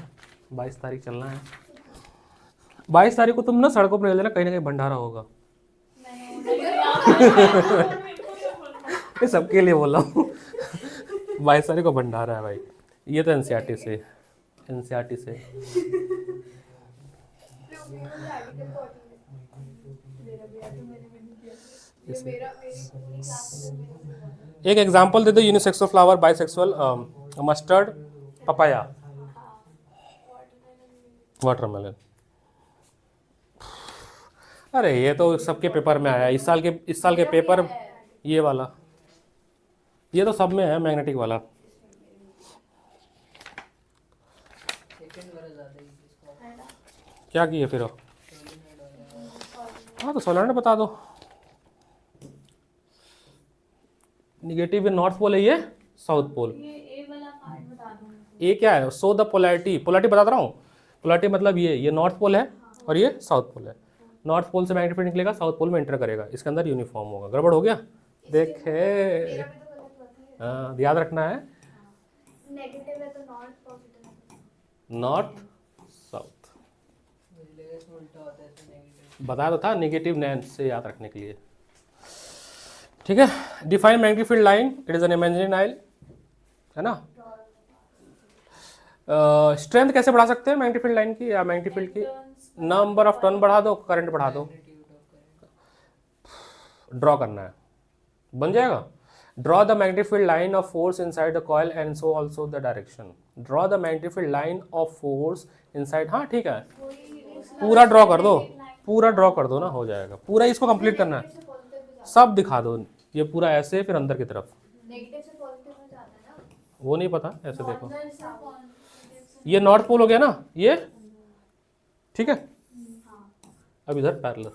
22 तारीख चलना है। 22 तारीख को तुम ना सड़कों पर निकल जाना, कहीं ना कहीं भंडारा होगा। ये सबके लिए बोल रहा हूँ। 22 तारीख को भंडारा है भाई। ये तो एनसीईआरटी से एक एग्जांपल दे दो, unisexual flower, bisexual, mustard, papaya, watermelon. अरे ये तो सबके पेपर में आया, इस साल के पेपर, ये वाला, ये तो सब में है, मैग्नेटिक वाला। क्या किए फिर? हाँ तो सोलेनोइड बता दो। निगेटिव नॉर्थ पोल है, ये साउथ पोल। ये ए वाला पार्ट बता दो। ये क्या है? सो द पोलैरिटी बता रहा हूँ। पोलैरिटी मतलब ये नॉर्थ पोल है और ये साउथ पोल है। नॉर्थ पोल से मैग्नेटिक फील्ड निकलेगा, साउथ पोल में एंटर करेगा, इसके अंदर यूनिफॉर्म होगा। गड़बड़ हो गया? देखे, हाँ याद रखना है। नेगेटिव है तो नॉर्थ, पॉजिटिव है नॉर्थ साउथ। उल्टा होता है तो नेगेटिव। बताया तो था नेगेटिव नेम्स से याद रखने के लिए। ठीक है, define magnetic field line, it is an imaginary Nile, है ना। स्ट्रेंथ कैसे बढ़ा सकते हैं मैग्नेटिक फील्ड लाइन की या मैग्नेटिक फील्ड की? नंबर ऑफ टर्न बढ़ा दो, करंट बढ़ा दो, ड्रॉ करना है, बन जाएगा। Draw the magnetic field line of force inside the coil and so also the direction. Draw the magnetic field line of force inside, हाँ ठीक है, पूरा ड्रॉ कर दो, पूरा ड्रॉ कर दो ना, हो जाएगा। पूरा इसको कंप्लीट करना है, सब दिखा दो, ये पूरा ऐसे फिर अंदर की तरफ। नेगेटिव से पॉजिटिव में जाता है ना, वो नहीं पता, ऐसे देखो, नॉर्दर्न से पॉजिटिव से। ये नॉर्थ पोल हो गया ना ये, ठीक है। हाँ, अब इधर पैरेलल,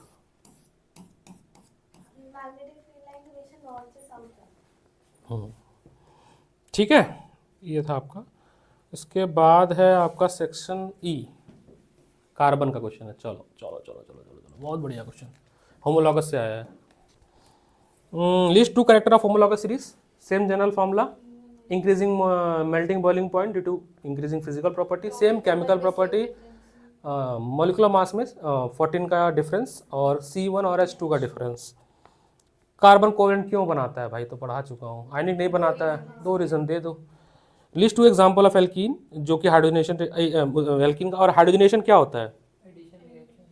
मैग्नेटिक फील्ड लाइन हमेशा नॉर्थ से साउथ जाता है। ठीक है, ये था आपका। इसके बाद है आपका सेक्शन ई, कार्बन का क्वेश्चन है। चलो चलो चलो चलो चलो चलो, बहुत बढ़िया क्वेश्चन, होमोलॉगस से आया है। List two character of homologous series, same general formula, increasing melting boiling point due to increasing physical property, same chemical property, molecular mass में 14 का डिफरेंस और C1 और H2 का डिफरेंस। कार्बन कोवेलेंट क्यों बनाता है भाई, तो पढ़ा चुका हूँ। आयनिक नहीं बनाता है, 2 रीजन दे दो। लिस्ट 2 एग्जांपल ऑफ एल्कीन, जो कि हाइड्रोजनेशन, एल्कीन का, और हाइड्रोजनेशन क्या होता है? Addition reaction.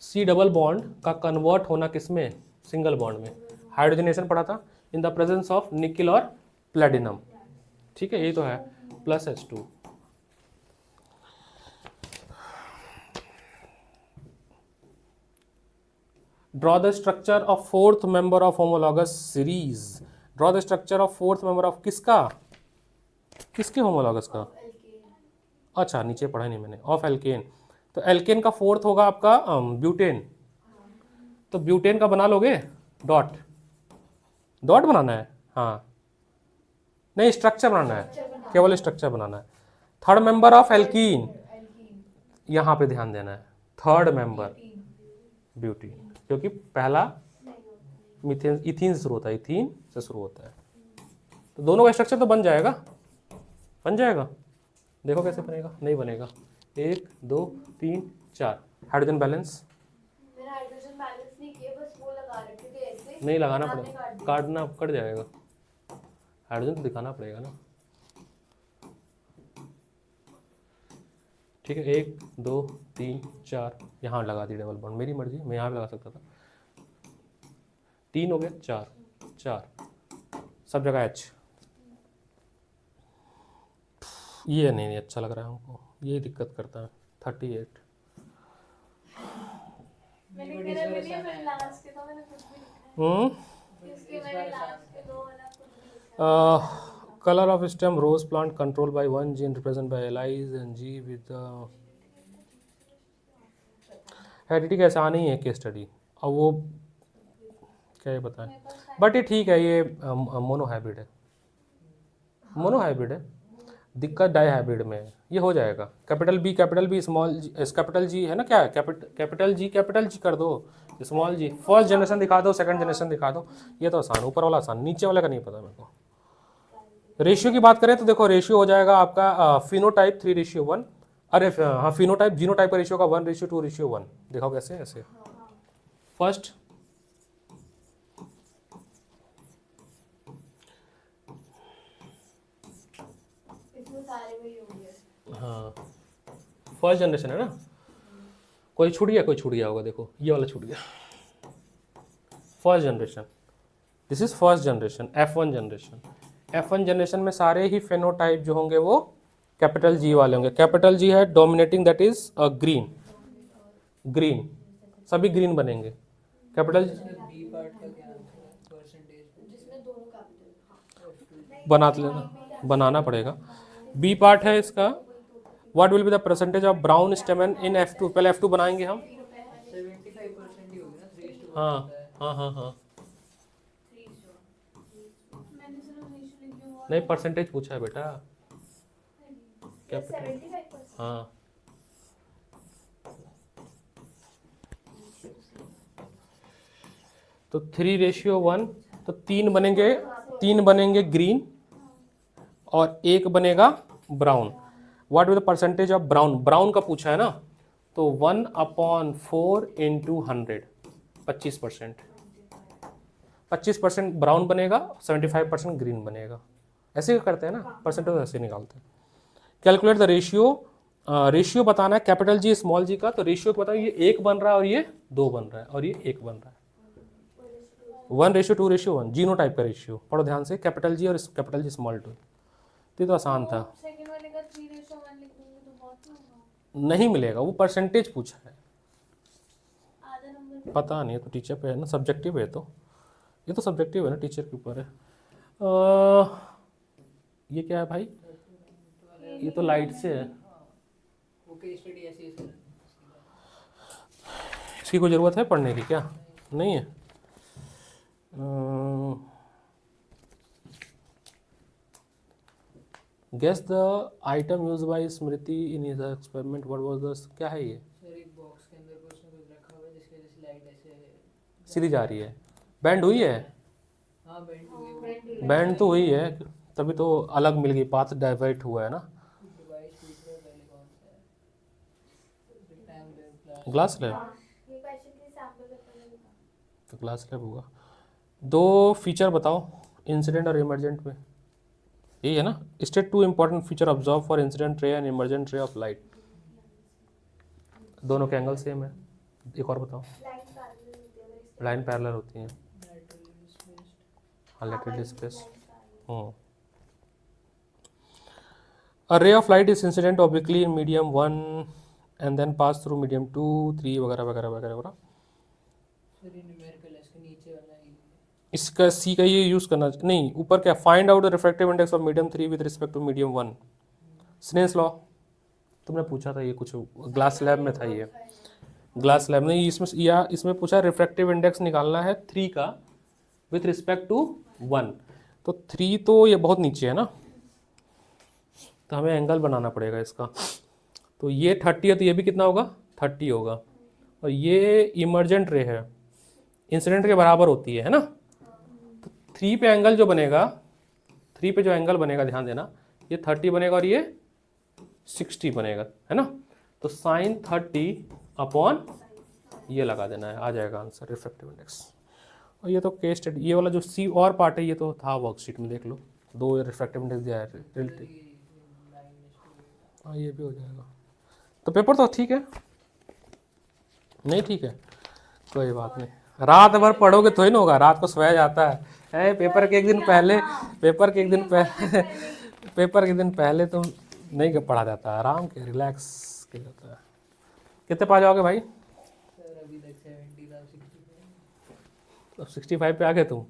C double bond का कन्वर्ट होना किसमें? सिंगल बॉन्ड में। हाइड्रोजनेशन पढ़ा था, in the presence of nickel और प्लेटिनम। ठीक है, यही तो है, plus H2। Draw the structure of fourth member of homologous series. Draw the structure of fourth member of किसका, किसके होमोलॉगस का? अच्छा, नीचे पढ़ा नहीं मैंने, ऑफ एल्केन। तो एल्केन का फोर्थ होगा आपका ब्यूटेन। तो ब्यूटेन का बना लोगे डॉट, डॉट बनाना है, हाँ नहीं, स्ट्रक्चर बनाना है, केवल स्ट्रक्चर बनाना है। थर्ड मेंबर ऑफ एल्कीन, यहाँ पे ध्यान देना है, थर्ड मेंबर ब्यूटीन, क्योंकि पहला मीथेन, इथीन से शुरू होता है, इथीन से शुरू होता है। तो दोनों का स्ट्रक्चर तो बन जाएगा, बन जाएगा। देखो कैसे बनेगा, नहीं बनेगा। 1 2 3 4, हाइड्रोजन बैलेंस मैंने हाइड्रोजन बैलेंस नहीं किया, बस वो लगा रखे थे ऐसे। नहीं लगाना आपने पड़ेगा, काट दिया। काटना कट जाएगा, हाइड्रोजन तो दिखाना पड़ेगा ना। ठीक है, 1 2 3 4, यहाँ लगा दी डबल बॉन्ड, मेरी मर्जी, मैं यहाँ भी लगा सकता था। 3 हो गया, 4 4, सब जगह H। ये नहीं अच्छा लग रहा है हमको, ये दिक्कत करता है। 38, मैंने मेरा भी नहीं, मैंने लास्ट के तो मैंने कुछ भी लिखा है। इसके मैंने लास्ट के 2 वाला कुछ भी लिखा है। Colour of stem rose plant control by 1 gene represent by alleles and G with heredity कैसे आनी है केस स्टडी। अब वो क्या ये बताएं, बट ये ठीक है, ये मोनो हाइब्रिड है, मोनो हाइब्रिड है। दिक्कत डाई हाइब्रिड में है, ये हो जाएगा। कैपिटल बी स्मॉल जी, कैपिटल जी है ना, क्या है, कैपिटल जी कर दो, स्मॉल जी। फर्स्ट जनरेशन दिखा दो, सेकंड जनरेशन दिखा दो, ये तो आसान, ऊपर वाला आसान, नीचे वाले का नहीं पता मेरे को। रेशियो की बात करें तो देखो, रेशियो हो जाएगा आपका फिनोटाइप 3:1, अरे हाँ, फिनोटाइप जीनोटाइप का रेशियो का 1:2:1। दिखाओ कैसे, ऐसे फर्स्ट इसमें सारे वही हो गए। हाँ, फर्स्ट जनरेशन है ना। कोई छूट गया, कोई छूट गया होगा, देखो ये वाला छूट गया। First generation, this is first generation, F1 generation. F1 generation में सारे ही फेनोटाइप जो होंगे वो कैपिटल G वाले होंगे। कैपिटल G है dominating, that is green, green, सभी ग्रीन बनेंगे। कैपिटल बी पार्ट का क्या परसेंटेज? जिसमें दोनों कैपिटल। बना लेना, बनाना पड़ेगा। बी पार्ट है इसका, what will be the percentage of brown स्टेमन in F2। पहले F2 बनाएंगे हम, 75% ही होगी ना, 3:1 हाँ होता है। हाँ हाँ हाँ, मैंने सिर्फ रेशियो लिख दिया। नहीं परसेंटेज पूछा है बेटा, कैपिटल 75%। हाँ। तो 3:1, तो 3 बनेंगे ग्रीन और 1 बनेगा brown. What will the percentage of brown, brown का पूछा है ना, तो 1/4 इंटू 100 25%। 25% ब्राउन बनेगा, 75% ग्रीन बनेगा। ऐसे ही करते हैं ना, परसेंटेज ऐसे निकालते हैं। कैलकुलेट द रेशियो, रेशियो बताना है कैपिटल जी स्मॉल जी का। तो रेशियो बताओ, ये 1 बन रहा है और ये 2 बन रहा है और ये 1 बन रहा है। 1:2:1 जीनो टाइप का रेशियो। पढ़ो ध्यान से, कैपिटल जी और कैपिटल जी स्मॉल टू। तो ये तो आसान था। सेकंड वाले का 3:1 लिख दूंगी तो बहुत होगा। नहीं मिलेगा, वो परसेंटेज पूछा है। आधा नंबर पता नहीं, तो टीचर पे है ना, सब्जेक्टिव है। तो ये तो सब्जेक्टिव है ना, टीचर के ऊपर है। ये क्या है भाई? ये तो लाइट से है, वो केस स्टडी ऐसी है सर। इसकी कोई ज़रूरत है पढ़ने की क्या? नहीं है। Guess the item use by Smriti in his experiment, what was the, क्या है ये? सर एक बॉक्स के अंदर कुछ ना कुछ रखा हुआ है जिसकी वजह से लाइट ऐसे सीधी जा रही है, बैंड हुई है। हाँ बैंड हुई बैंड तो हुई है, तभी तो अलग मिल गई, पाथ डाइवर्ट हुआ है ना। डिवाइस दूसरा पहले कौन सा है? रेक्टेंगुलर ग्लास लैब, ये क्वेश्चन की सैंपल पेपर में था। तो ग्लास लैब होगा। दो फीचर बताओ इंसिडेंट और इमरजेंट में, यही है ना। State 2 important feature observe for incident ray and emergent ray of light. दोनों के एंगल सेम है। एक और बताओ। लाइन पैरेलल होती है, लाइन पैरेलल होती हैं। laterally spaced. हाँ, laterally space. A ray of light is incident obliquely in medium 1 and then pass through medium 2, 3 वगैरह वगैरह वगैरह वगैरह। सर ये न्यूमेरिकल है, इसके नीचे वाला ही इसका सी का ये यूज़ करना नहीं, ऊपर क्या, find out the refractive index of medium 3 with respect to medium 1। Snell's law तुमने पूछा था, ये कुछ ग्लास लैब में था ये। ग्लास लैब नहीं, इसमें या इसमें पूछा रिफ्रैक्टिव इंडेक्स निकालना है 3 का विथ रिस्पेक्ट टू 1। तो 3 तो ये बहुत नीचे है ना, तो हमें एंगल बनाना पड़ेगा इसका। तो ये 30 है, तो ये भी कितना होगा? 30 होगा। और ये इमरजेंट रे है, इंसिडेंट के बराबर होती है ना। तो 3 पे एंगल जो बनेगा, 3 पे जो एंगल बनेगा, ध्यान देना, ये 30 बनेगा और ये 60 बनेगा, है ना। तो साइन 30 अपॉन ये लगा देना है, आ जाएगा आंसर रिफ्रैक्टिव इंडेक्स। और ये तो केस स्टडी, ये वाला जो सी और पार्ट है ये तो था वर्कशीट में, देख लो। 2 रिफ्रैक्टिव इंडेक्स दिया है रिलेटिव। हाँ, ये भी हो जाएगा। तो पेपर तो ठीक है, नहीं ठीक है, कोई बात नहीं। रात भर पढ़ोगे तो ही ना होगा, रात को सोया जाता है पेपर के एक दिन पहले, पेपर के एक दिन पहले पेपर के दिन पहले तो नहीं पढ़ा जाता, आराम के रिलैक्स किया जाता है। कितने पा जाओगे भाई? सर अभी तक 70 था, 65। तो 65 पे आ गए तुम।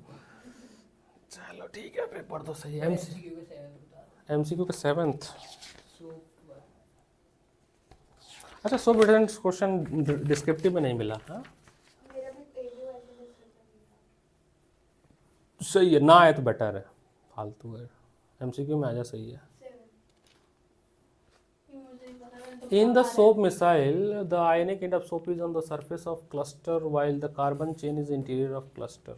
चलो ठीक है, पेपर तो सही है। MCQ का 7 बता। MCQ का 7th। सो अच्छा, सो रिटर्न क्वेश्चन डिस्क्रिप्टिव में नहीं मिला। हाँ मेरा भी पेज वैसे सही है, ना आए तो बेटर है, फालतू है। MCQ में आ जा, सही है। In the soap missile, the ionic end of soap is on the surface of cluster while the carbon chain is interior of cluster.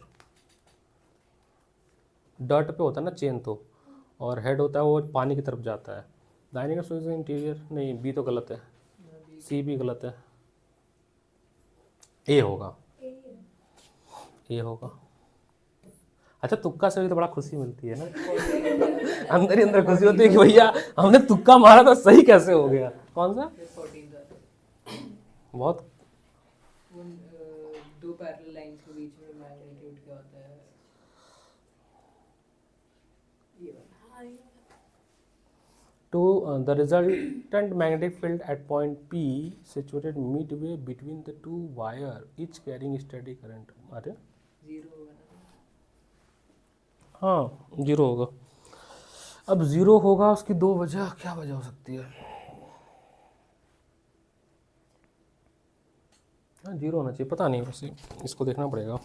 Dirt पे होता है ना चेन, तो और हेड होता है वो पानी की तरफ जाता है। The ionic end of soap is interior, नहीं, बी तो गलत है, सी भी गलत है, ए होगा, ए होगा। अच्छा, तुक्का से भी तो बड़ा खुशी मिलती है ना, अंदर ही अंदर खुशी होती है कि भैया हमने तुक्का मारा था, सही कैसे हो गया। कौन सा? 14 था। बहुत उन दो पैरेलल लाइंस के बीच में मैग्नीट्यूड क्या होता है? ये वाला। to the resultant magnetic field at point P situated midway between the two wire each carrying steady current। अरे 0 होगा ना? हाँ, 0 होगा। अब 0 होगा, उसकी दो वजह, क्या वजह हो सकती है? हाँ, 0 होना चाहिए, पता नहीं, वैसे इसको देखना पड़ेगा।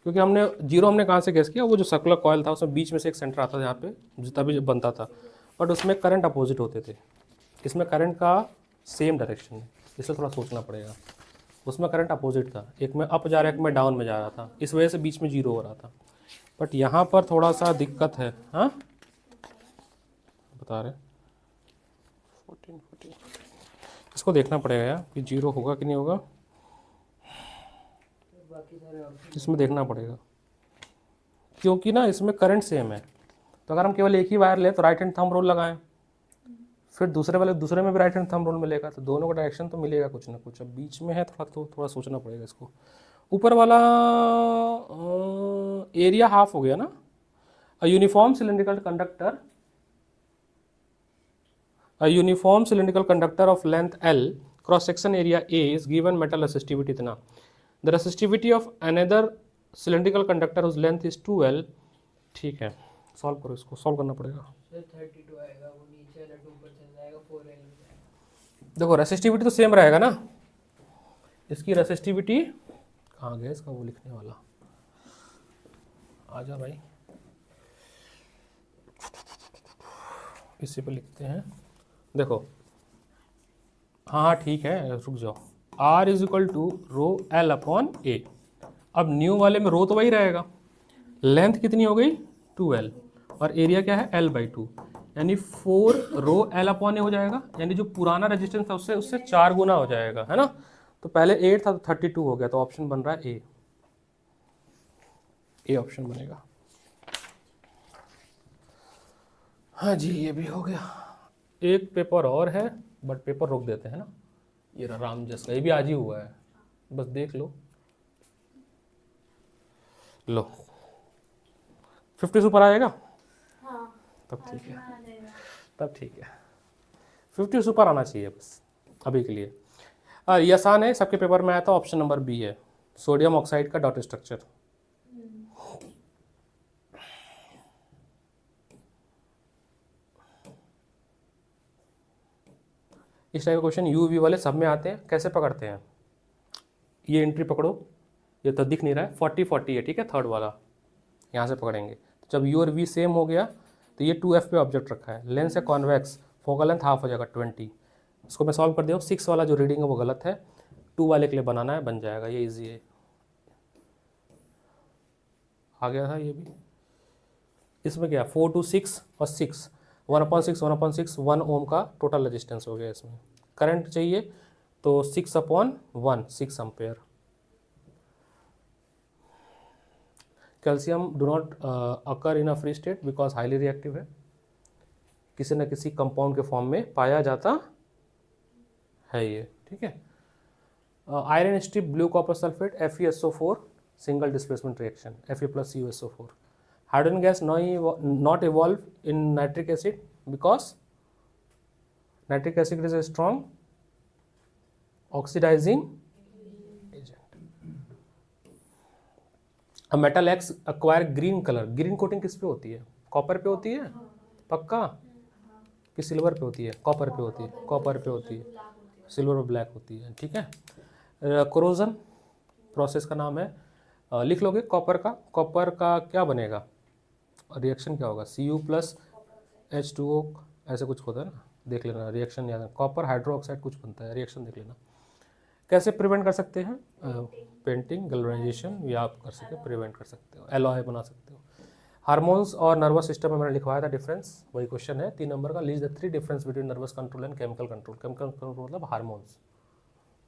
क्योंकि हमने 0 हमने कहाँ से गेस किया, वो जो सर्कुलर कॉयल था उसमें बीच में से एक सेंटर आता था यहाँ पे, जो तभी जब बनता था, बट उसमें करंट अपोजिट होते थे। इसमें करंट का सेम डायरेक्शन है, इसलिए थोड़ा सोचना पड़ेगा। उसमें करंट अपोजिट था, एक में अप जा रहा है, एक में डाउन में जा रहा था, इस वजह से बीच में 0 हो रहा था। बट यहाँ पर थोड़ा सा दिक्कत है। हाँ, बता रहे 14 इसको देखना पड़ेगा यार कि 0 होगा कि नहीं होगा, बाकी सारे ऑप्शन इसमें देखना पड़ेगा, क्योंकि ना इसमें करंट सेम है। तो अगर हम केवल एक ही वायर लें तो राइट हैंड थंब रूल लगाएं, फिर दूसरे में भी राइट हैंड थंब रूल मिलेगा, तो दोनों का डायरेक्शन तो मिलेगा कुछ ना कुछ। अब बीच में है थोड़ा सोचना पड़ेगा इसको। ऊपर वाला एरिया हाफ हो गया ना। A uniform cylindrical conductor of length L, cross section area A is given, metal resistivity इतना। The resistivity of another cylindrical conductor whose length is 2L। ठीक है, सॉल्व करो, इसको सॉल्व करना पड़ेगा। से 32 आएगा, वो नीचे वाला 2 पर चल जाएगा, 4L हो जाएगा। देखो रेसिस्टिविटी तो सेम रहेगा ना, इसकी रेसिस्टिविटी कहाँ गया इसका वो लिखने वाला, आजा भाई, इसी पे लिखते हैं। देखो हाँ ठीक है, रुक जाओ। R is equal to rho L upon A। अब न्यू वाले में रो तो वही रहेगा, लेंथ कितनी हो गई 2L, और एरिया क्या है L/2, यानी 4 रो L अपॉन A हो जाएगा, यानी जो पुराना रेजिस्टेंस था उससे 4 गुना हो जाएगा, है ना। तो पहले 8 था तो 32 हो गया, तो ऑप्शन बन रहा है ए ऑप्शन बनेगा। हाँ जी, ये भी हो गया। एक पेपर और है, बट पेपर रोक देते हैं ना, ये राम जस का, ये भी आज ही हुआ है, बस देख लो। 50 ऊपर आएगा, हाँ, तब ठीक है, आ जाएगा। तब ठीक है, 50 ऊपर आना चाहिए बस अभी के लिए। ये आसान है, सबके पेपर में आया था, ऑप्शन नंबर बी है, सोडियम ऑक्साइड का डॉट स्ट्रक्चर। इस टाइप के क्वेश्चन यूवी वाले सब में आते हैं। कैसे पकड़ते हैं, ये एंट्री पकड़ो, ये तो दिख नहीं रहा है, 40 है, ठीक है, थर्ड वाला यहाँ से पकड़ेंगे। तो जब यू और वी सेम हो गया तो ये 2F पे ऑब्जेक्ट रखा है, लेंस है कॉन्वेक्स, फोकल लेंथ हाफ हो जाएगा 20। इसको मैं सॉल्व कर दिया हूँ, 6 वाला जो रीडिंग है वो गलत है, 2 वाले के लिए बनाना है, बन जाएगा, ये ईजी है। आ गया था ये भी, इसमें क्या 4 to 6 और 6, 1/6 1 ओम का टोटल रेजिस्टेंस हो गया। इसमें करंट चाहिए तो 6/1 6 ampere. Calcium do not occur in a free state because highly reactive है, किसी न किसी कंपाउंड के फॉर्म में पाया जाता है ये, ठीक है। Iron strip blue copper sulphate FeSO4 single displacement reaction Fe plus CuSO4। Hydrogen gas not evolve in nitric acid because nitric acid is a strong oxidising agent. A metal X acquire green colour, green coating किस पे होती है, copper पे होती है पक्का, कि silver पे होती है, कॉपर पे होती है, कॉपर पे होती है, सिल्वर और ब्लैक होती है, ठीक है। कोरोजन प्रोसेस का नाम है, लिख लोगे कॉपर का क्या बनेगा, रिएक्शन क्या होगा, Cu प्लस H2O ऐसे कुछ होता है ना, देख लेना रिएक्शन याद है, कॉपर हाइड्रो ऑक्साइड कुछ बनता है, रिएक्शन देख लेना। कैसे प्रिवेंट कर सकते हैं, पेंटिंग गैल्वेनाइजेशन, या आप कर सकते हो प्रिवेंट कर सकते हो, एलॉय बना सकते हो। हार्मोन्स और नर्वस सिस्टम में मैंने लिखवाया था डिफरेंस, वही क्वेश्चन है 3 नंबर का, lease the 3 difference between nervous control and chemical control. Chemical control मतलब हार्मोन्स,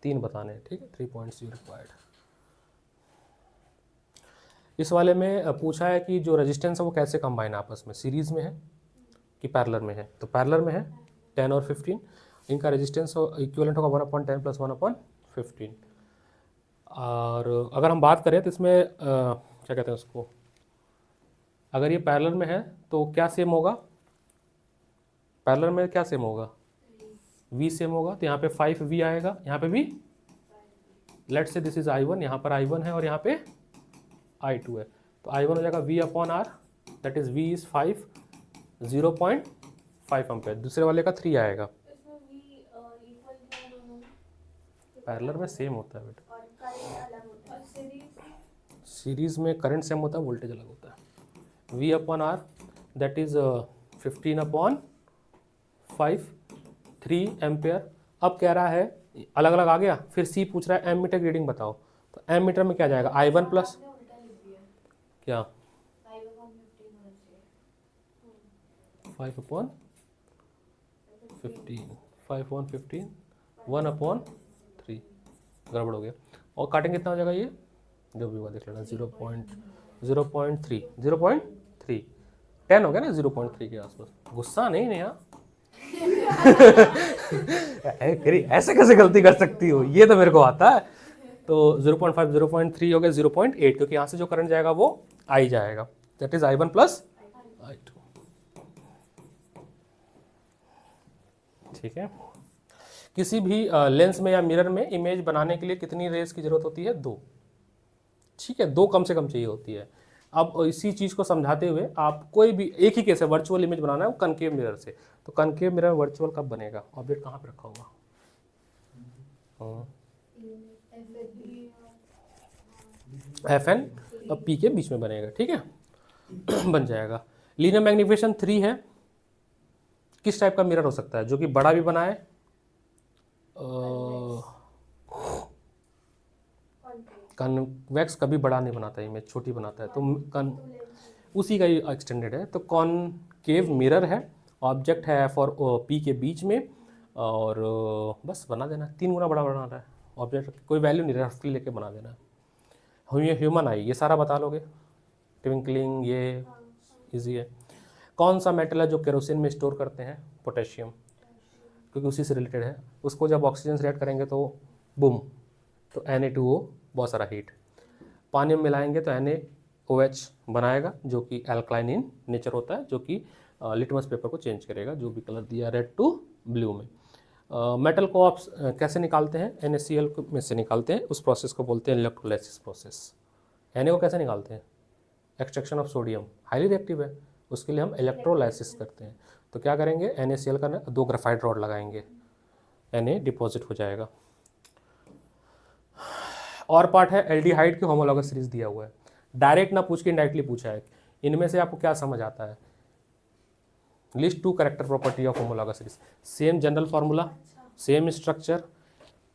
3 बताने हैं, ठीक है, 3 पॉइंट्स यू रिक्वायर्ड। इस वाले में पूछा है कि जो रेजिस्टेंस है वो कैसे कंबाइन आपस में, सीरीज में है कि पैरेलल में है, तो पैरेलल में है 10 और 15, इनका रेजिस्टेंस इक्विवेलेंट होगा 1/10 + 1/15। और अगर हम बात करें तो इसमें क्या कहते हैं उसको, अगर ये पैरेलल में है तो क्या सेम होगा, पैरेलल में क्या सेम होगा, V सेम होगा, तो यहाँ पे 5V आएगा, यहाँ पे भी लेट से दिस इज I1, यहाँ पर I1 है और यहाँ पे I2 है, तो I1 हो जाएगा V/R, that is V is 5 0.5 ampere, दूसरे वाले का 3 आएगा। इसमें भी इक्वल क्यों दोनों में? पैरेलल में सेम होता है बेटा, और करंट अलग होता है, सीरीज में करंट सेम होता है, वोल्टेज अलग होता है। V/R that is 15/5 3 ampere. अब कह रहा है अलग अलग आ गया, फिर C पूछ रहा है एम मीटर रीडिंग बताओ, तो एम मीटर में क्या जाएगा I1 प्लस आपने उल्टा लिख दिया, क्या 5/15 होना चाहिए। 5/15 5/15 1/3, गड़बड़ हो गया। और काटेंगे कितना हो जाएगा ये, जो भी हुआ देख लेना, 0.3 10 हो गया ना 0.3 के आसपास। गुस्सा नहीं नेहा ऐसे कैसे गलती कर सकती हो, ये तो मेरे को आता है। तो 0.5 0.3 हो गया 0.8, क्योंकि यहाँ से जो करंट जाएगा वो आई जाएगा, that is I1 plus I2। ठीक है। किसी भी लेंस में या मिरर में इमेज बनाने के लिए कितनी रेज की जरूरत होती है, 2। ठीक है, 2 कम से कम चाहिए होती है। अब इसी चीज़ को समझाते हुए आप कोई भी एक ही केस है, वर्चुअल इमेज बनाना है वो कनकेव मिरर से, तो कनकेव मिरर वर्चुअल कब बनेगा, ऑब्जेक्ट कहाँ पे रखा होगा, FN और P के बीच में बनेगा। ठीक है बन जाएगा। लीनियर मैग्निफिकेशन 3 है। किस टाइप का मिरर हो सकता है, जो कि बड़ा भी बनाए, कन्वेक्स कभी बड़ा नहीं बनाता इमेज, छोटी बनाता है, तो उसी का ही एक्सटेंडेड है। तो कॉनकेव मिरर है, ऑब्जेक्ट है फॉर P के बीच में, और बस बना देना, 3 गुना बड़ा बनाना है ऑब्जेक्ट, कोई वैल्यू नहीं रफली लेके बना देना है। ह्यूमन आई, ये सारा बता लोगे, ट्विंकलिंग ये इजी है। कौन सा मेटल है जो केरोसिन में स्टोर करते हैं, पोटेशियम, क्योंकि उसी से रिलेटेड है। उसको जब ऑक्सीजन से रिएक्ट करेंगे तो बूम, तो Na2O, बहुत सारा हीट। पानी में मिलाएंगे तो NaOH बनाएगा, जो कि एल्कलाइन इन नेचर होता है, जो कि लिटमस पेपर को चेंज करेगा, जो भी कलर दिया रेड टू ब्लू में। मेटल को आप कैसे निकालते हैं, NaCl में से निकालते हैं, उस प्रोसेस को बोलते हैं इलेक्ट्रोलाइसिस प्रोसेस। Na को कैसे निकालते हैं, extraction of sodium, highly reactive है, उसके लिए हम इलेक्ट्रोलाइसिस करते हैं। तो क्या करेंगे, NaCl का 2 ग्राफाइट रॉड लगाएंगे, Na डिपॉजिट हो जाएगा। और पार्ट है एल्डिहाइड की होमोलॉगस सीरीज दिया हुआ है, डायरेक्ट ना पूछ के इनडायरेक्टली पूछा है। इनमें से आपको क्या समझ आता है, list 2 character property of homologous series, same general formula, same structure,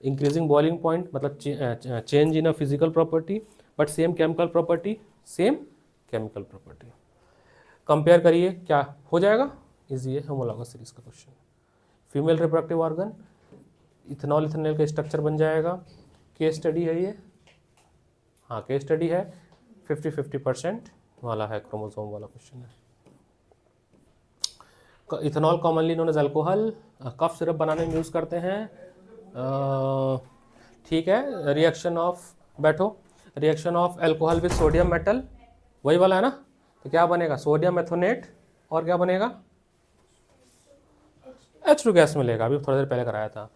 increasing boiling point, मतलब change in a physical property but same chemical property, same chemical property. Compare करिए, क्या हो जाएगा, इजी है होमोलॉगस सीरीज का question. Female reproductive organ, ethanol ethanol का structure बन जाएगा। केस स्टडी है ये, हाँ केस स्टडी है, 50-50% वाला है, क्रोमोसोम वाला क्वेश्चन है। Ethanol commonly known as alcohol, cough syrup बनाने में यूज़ करते हैं। ठीक है, रिएक्शन ऑफ, बैठो, reaction of alcohol with sodium metal, वही वाला है ना, तो क्या बनेगा, सोडियम मेथोनेट, और क्या बनेगा, H2 गैस मिलेगा, अभी थोड़ी देर पहले कराया था।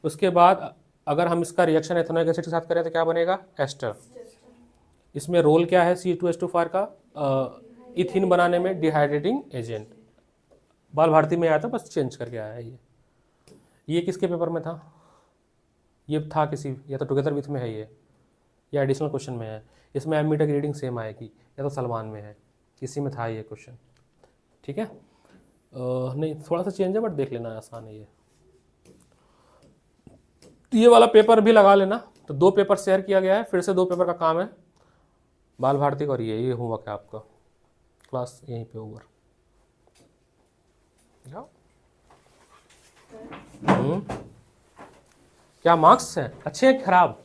उसके बाद अगर हम इसका रिएक्शन एथेनॉइक एसिड के साथ करें तो क्या बनेगा, एस्टर। इसमें रोल क्या है C2H2 का, इथिन बनाने में डिहाइड्रेटिंग एजेंट। बाल भारती में आया था, बस चेंज करके आया है ये किसके पेपर में था, ये था किसी, या तो टुगेदर विथ में है ये, या एडिशनल क्वेश्चन में है। इसमें एमीटर की रीडिंग सेम आएगी, या तो सलमान में है, किसी में था ये क्वेश्चन। ठीक है, नहीं थोड़ा सा चेंज है बट देख लेना, आसान है ये। तो ये वाला पेपर भी लगा लेना। तो 2 पेपर शेयर किया गया है, फिर से 2 पेपर का काम है, बाल भारती का, और ये होमवर्क है आपका, क्लास यहीं पे ओवर। क्या मार्क्स हैं, अच्छे हैं खराब,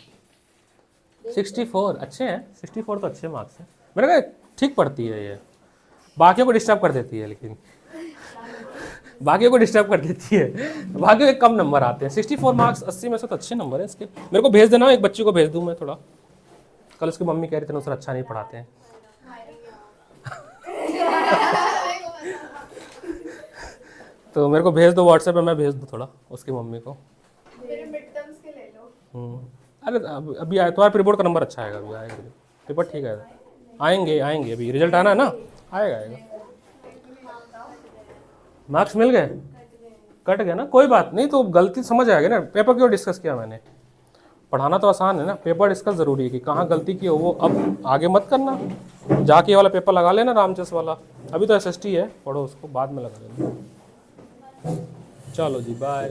64 अच्छे हैं, 64 तो अच्छे मार्क्स हैं। मेरे को ठीक पढ़ती है ये, बाकियों को डिस्टर्ब कर देती है, लेकिन बाकियों को डिस्टर्ब कर देती है, बाकियों के कम नंबर आते हैं। 64 मार्क्स 80 में से तो अच्छे नंबर है इसके। मेरे को भेज देना, एक बच्चे को भेज दूँ मैं थोड़ा, कल उसकी मम्मी कह रही थी सर अच्छा नहीं पढ़ाते हैं। तो मेरे को भेज दो व्हाट्सएप पे, मैं भेज दूँ थोड़ा उसकी मम्मी को। अरे अभी आया, तुम्हारा प्री बोर्ड का नंबर अच्छा आएगा, अभी आएगा पेपर, ठीक है, आएंगे अभी रिजल्ट आना है ना, आएगा। मार्क्स मिल गए, कट गए ना, कोई बात नहीं, तो गलती समझ आएगी ना। पेपर क्यों डिस्कस किया मैंने, पढ़ाना तो आसान है ना, पेपर डिस्कस ज़रूरी है कि कहाँ गलती की हो वो अब आगे मत करना। जाके ये वाला पेपर लगा लेना, रामचस वाला, अभी तो SST है, पढ़ो उसको, बाद में लगा लेना। चलो जी, बाय।